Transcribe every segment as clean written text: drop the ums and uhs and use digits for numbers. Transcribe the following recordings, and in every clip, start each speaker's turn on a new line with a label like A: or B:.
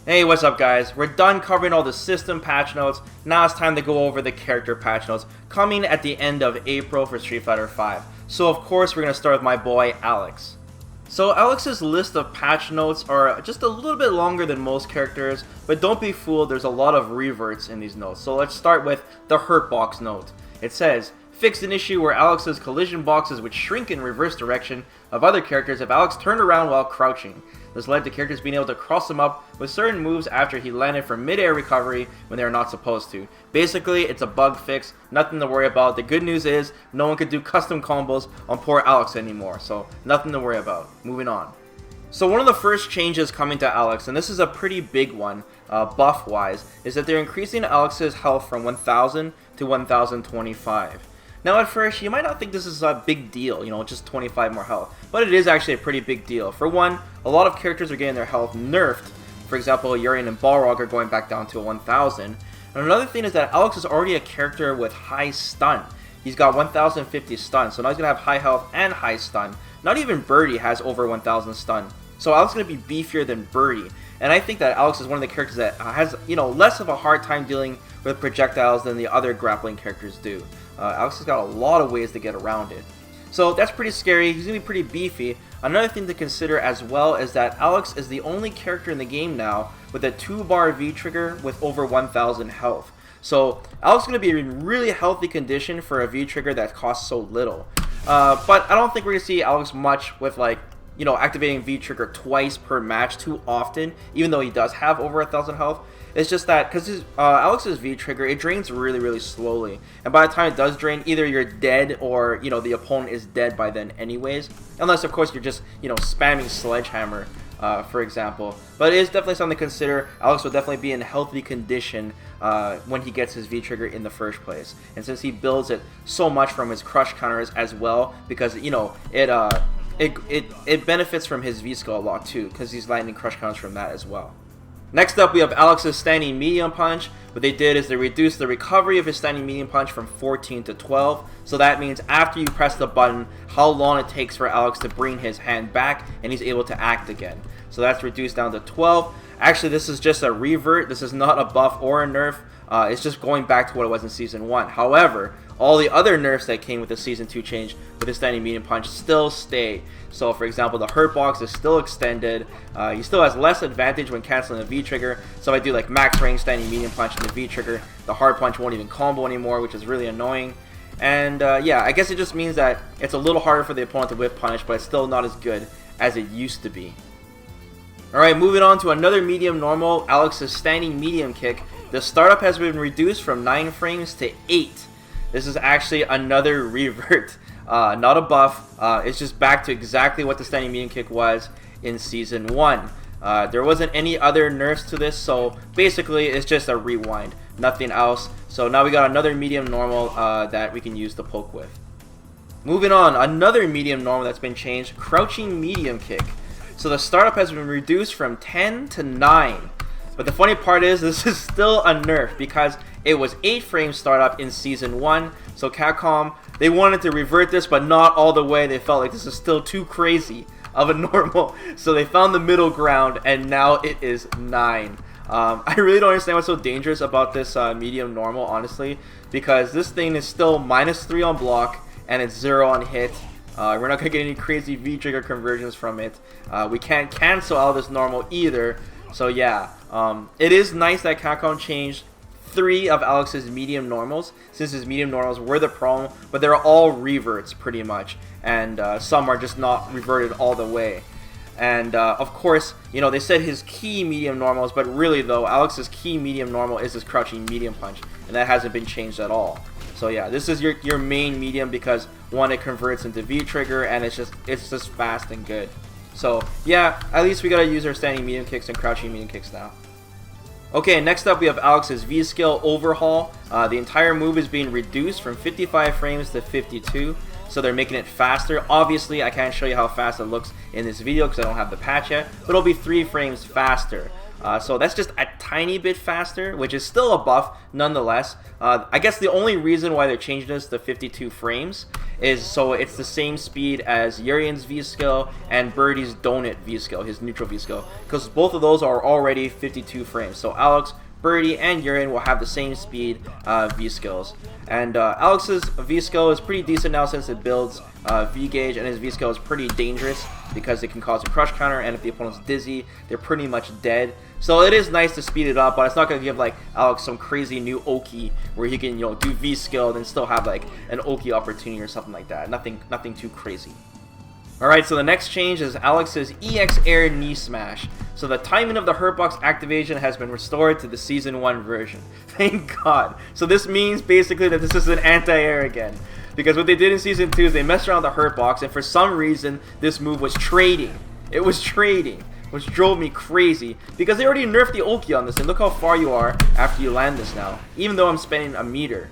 A: Hey, what's up guys? We're done covering all the system patch notes. Now it's time to go over the character patch notes coming at the end of April for Street Fighter V. So of course we're going to start with my boy Alex. So Alex's list of patch notes are just a little bit longer than most characters, but don't be fooled, there's a lot of reverts in these notes. So let's start with the hurt box note. It says, fixed an issue where Alex's collision boxes would shrink in reverse direction of other characters if Alex turned around while crouching. This led to characters being able to cross them up with certain moves after he landed from mid-air recovery when they are not supposed to. Basically, it's a bug fix, nothing to worry about. The good news is, no one could do custom combos on poor Alex anymore, so nothing to worry about. Moving on. So one of the first changes coming to Alex, and this is a pretty big one, buff-wise, is that they're increasing Alex's health from 1000 to 1025. Now at first, you might not think this is a big deal, just 25 more health. But it is actually a pretty big deal. For one, a lot of characters are getting their health nerfed. For example, Urian and Balrog are going back down to 1000. And another thing is that Alex is already a character with high stun. He's got 1050 stun, so now he's going to have high health and high stun. Not even Birdie has over 1000 stun. So Alex is going to be beefier than Birdie. And I think that Alex is one of the characters that has, less of a hard time dealing with projectiles than the other grappling characters do. Alex has got a lot of ways to get around it. So that's pretty scary. He's going to be pretty beefy. Another thing to consider as well is that Alex is the only character in the game now with a 2-bar V-trigger with over 1000 health. So Alex is going to be in really healthy condition for a V-trigger that costs so little. But I don't think we're going to see Alex much with activating V-trigger twice per match too often, even though he does have over 1000 health. It's just that because Alex's V-trigger, it drains really, really slowly. And by the time it does drain, either you're dead or, the opponent is dead by then anyways. Unless, of course, you're just, spamming Sledgehammer, for example. But it is definitely something to consider. Alex will definitely be in healthy condition when he gets his V-trigger in the first place. And since he builds it so much from his crush counters as well, because, it benefits from his Vskill a lot too, because he's landing crush counters from that as well. Next up, we have Alex's standing medium punch. What they did is they reduced the recovery of his standing medium punch from 14 to 12. So that means after you press the button, how long it takes for Alex to bring his hand back and he's able to act again. So that's reduced down to 12. Actually, this is just a revert. This is not a buff or a nerf. It's just going back to what it was in Season 1. However, all the other nerfs that came with the Season 2 change with the standing medium punch still stay. So for example, the hurt box is still extended. He still has less advantage when canceling the V-trigger. So if I do like max range standing medium punch and the V-trigger, the hard punch won't even combo anymore, which is really annoying. And yeah, I guess it just means that it's a little harder for the opponent to whip punish, but it's still not as good as it used to be. Alright, moving on to another medium normal, Alex's standing medium kick. The startup has been reduced from 9 frames to 8. This is actually another revert, not a buff. It's just back to exactly what the standing medium kick was in Season 1. There wasn't any other nerfs to this, so basically it's just a rewind, nothing else. So now we got another medium normal that we can use to poke with. Moving on, another medium normal that's been changed, crouching medium kick. So the startup has been reduced from 10 to 9. But the funny part is, this is still a nerf because it was 8 frame startup in Season 1. So Capcom, they wanted to revert this, but not all the way. They felt like this is still too crazy of a normal. So they found the middle ground, and now it is 9. I really don't understand what's so dangerous about this medium normal, honestly. Because this thing is still -3 on block, and it's 0 on hit. We're not going to get any crazy V-trigger conversions from it. We can't cancel out this normal either. So yeah, it is nice that Capcom changed 3 of Alex's medium normals, since his medium normals were the problem, but they're all reverts pretty much, and some are just not reverted all the way. And of course, they said his key medium normals, but really though, Alex's key medium normal is his crouching medium punch, and that hasn't been changed at all. So yeah, this is your main medium because one, it converts into V-trigger, and it's just fast and good. So yeah, at least we gotta use our standing medium kicks and crouching medium kicks now. Okay, next up we have Alex's Vskill overhaul. The entire move is being reduced from 55 frames to 52, so they're making it faster. Obviously, I can't show you how fast it looks in this video because I don't have the patch yet, but it'll be 3 frames faster. So that's just a tiny bit faster, which is still a buff nonetheless. I guess the only reason why they're changing this to 52 frames is so it's the same speed as Urian's V-Skill and Birdie's Donut V-Skill, his neutral V-Skill, because both of those are already 52 frames. So Alex, Birdie, and Urian will have the same speed V-Skills. And Alex's V-Skill is pretty decent now since it builds V-Gauge, and his V-Skill is pretty dangerous because it can cause a crush counter, and if the opponent's dizzy, they're pretty much dead. So it is nice to speed it up, but it's not going to give like Alex some crazy new Oki where he can, you know, do V-Skill and still have like an Oki opportunity or something like that. Nothing too crazy. Alright, so the next change is Alex's EX Air Knee Smash. So the timing of the Hurtbox activation has been restored to the Season 1 version. Thank God. So this means basically that this is an anti-air again. Because what they did in Season 2 is they messed around with the Hurtbox, and for some reason this move was trading. It was trading, which drove me crazy. Because they already nerfed the Oki on this, and look how far you are after you land this now. Even though I'm spending a meter.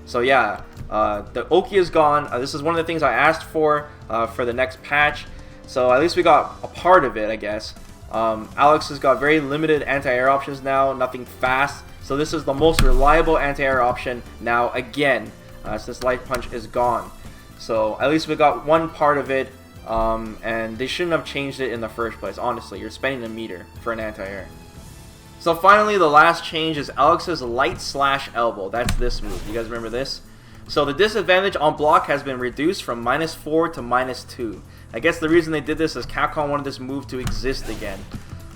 A: So yeah, the Oki is gone. This is one of the things I asked for the next patch. So at least we got a part of it, I guess. Alex has got very limited anti-air options now, nothing fast. So this is the most reliable anti-air option now again, since Light Punch is gone. So at least we got one part of it, and they shouldn't have changed it in the first place. Honestly, you're spending a meter for an anti-air. So finally, the last change is Alex's Light Slash Elbow. That's this move. You guys remember this? So the disadvantage on block has been reduced from -4 to -2. I guess the reason they did this is Capcom wanted this move to exist again.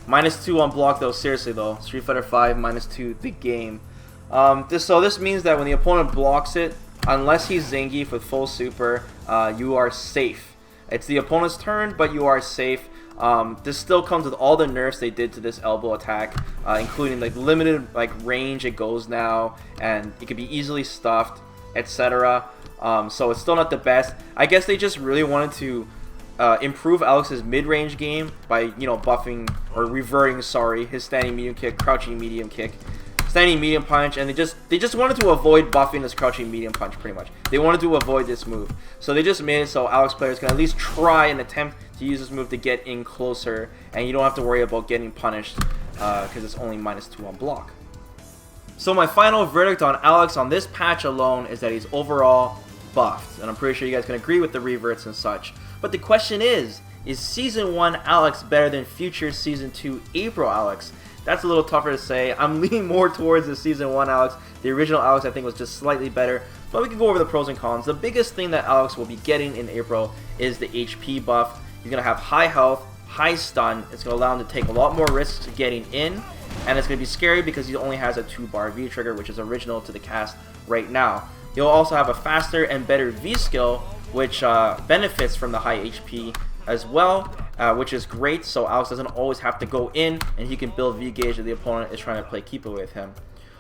A: -2 on block though, seriously though. Street Fighter V -2, the game. So this means that when the opponent blocks it, unless he's Zangief with full super, you are safe. It's the opponent's turn, but you are safe. This still comes with all the nerfs they did to this elbow attack, including like limited like range it goes now, and it can be easily stuffed, etc. So it's still not the best. I guess they just really wanted to improve Alex's mid-range game by, you know, buffing or reverting, sorry, his standing medium kick, crouching medium kick, standing medium punch, and they just wanted to avoid buffing his crouching medium punch pretty much. They wanted to avoid this move, so they just made it so Alex players can at least try and attempt to use this move to get in closer, and you don't have to worry about getting punished because it's only -2 on block. So my final verdict on Alex on this patch alone is that he's overall buffed, and I'm pretty sure you guys can agree with the reverts and such. But the question is Season 1 Alex better than future Season 2 April Alex? That's a little tougher to say. I'm leaning more towards the Season 1 Alex. The original Alex I think was just slightly better, but we can go over the pros and cons. The biggest thing that Alex will be getting in April is the HP buff. He's going to have high health, high stun. It's going to allow him to take a lot more risks getting in, and it's going to be scary because he only has a 2-bar V trigger, which is original to the cast right now. He'll also have a faster and better V skill, which benefits from the high HP as well, which is great. So Alex doesn't always have to go in, and he can build V gauge if the opponent is trying to play keep it with him.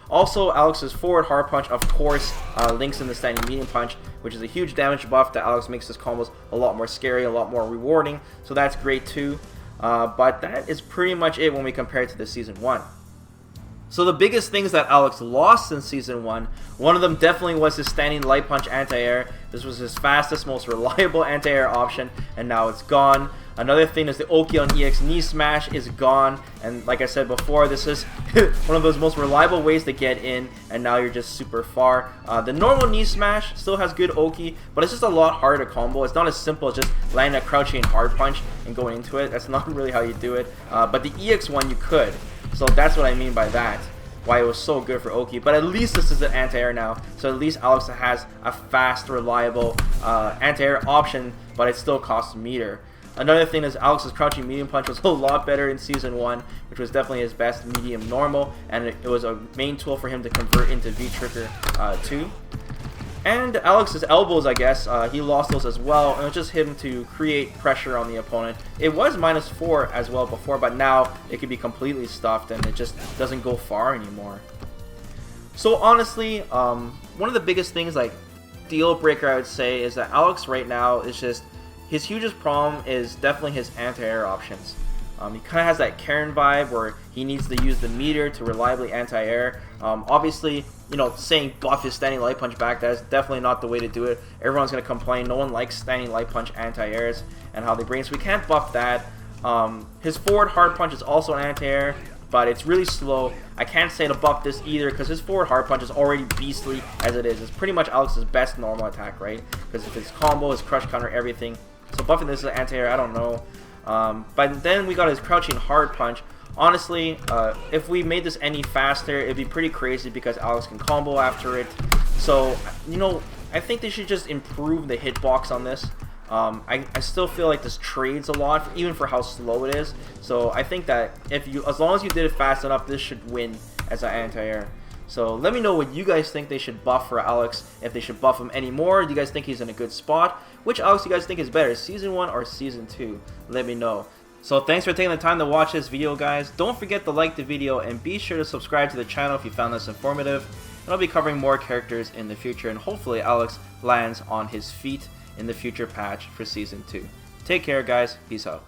A: Also, Alex's forward hard punch, of course, links in the standing medium punch, which is a huge damage buff that Alex makes his combos a lot more scary, a lot more rewarding. So that's great too. But that is pretty much it when we compare it to the Season 1. So the biggest things that Alex lost in Season 1, one of them definitely was his standing light punch anti-air. This was his fastest, most reliable anti-air option, and now it's gone. Another thing is the Oki on EX Knee Smash is gone, and like I said before, this is one of those most reliable ways to get in, and now you're just super far. The normal Knee Smash still has good Oki, but it's just a lot harder to combo. It's not as simple as just landing a crouching hard punch and going into it. That's not really how you do it, but the EX one you could. So that's what I mean by that, why it was so good for Oki. But at least this is an anti-air now, so at least Alex has a fast, reliable anti-air option, but it still costs meter. Another thing is Alex's crouching medium punch was a lot better in Season 1, which was definitely his best medium normal, and it was a main tool for him to convert into V-trigger too. And Alex's elbows, I guess, he lost those as well, and it was just him to create pressure on the opponent. It was -4 as well before, but now it can be completely stuffed, and it just doesn't go far anymore. So honestly, one of the biggest things, like deal breaker I would say, is that Alex right now is just, his hugest problem is definitely his anti-air options. He kind of has that Karen vibe where he needs to use the meter to reliably anti-air. Obviously, you know, saying buff his standing light punch back, that's definitely not the way to do it. Everyone's going to complain. No one likes standing light punch anti-airs and how they bring it, so we can't buff that. His forward hard punch is also an anti-air. but it's really slow. I can't say to buff this either because his forward hard punch is already beastly as it is. It's pretty much Alex's best normal attack, right? Because if it's combo, his crush counter, everything. So buffing this as anti-air, I don't know. But then we got his crouching hard punch. Honestly, if we made this any faster, it'd be pretty crazy because Alex can combo after it. So, you know, I think they should just improve the hitbox on this. I still feel like this trades a lot, even for how slow it is. So I think that as long as you did it fast enough, this should win as an anti-air. So let me know what you guys think they should buff for Alex, if they should buff him anymore. Do you guys think he's in a good spot? Which Alex do you guys think is better, Season 1 or Season 2? Let me know. So thanks for taking the time to watch this video, guys. Don't forget to like the video and be sure to subscribe to the channel if you found this informative. And I'll be covering more characters in the future, and hopefully Alex lands on his feet in the future patch for Season 2. Take care, guys. Peace out.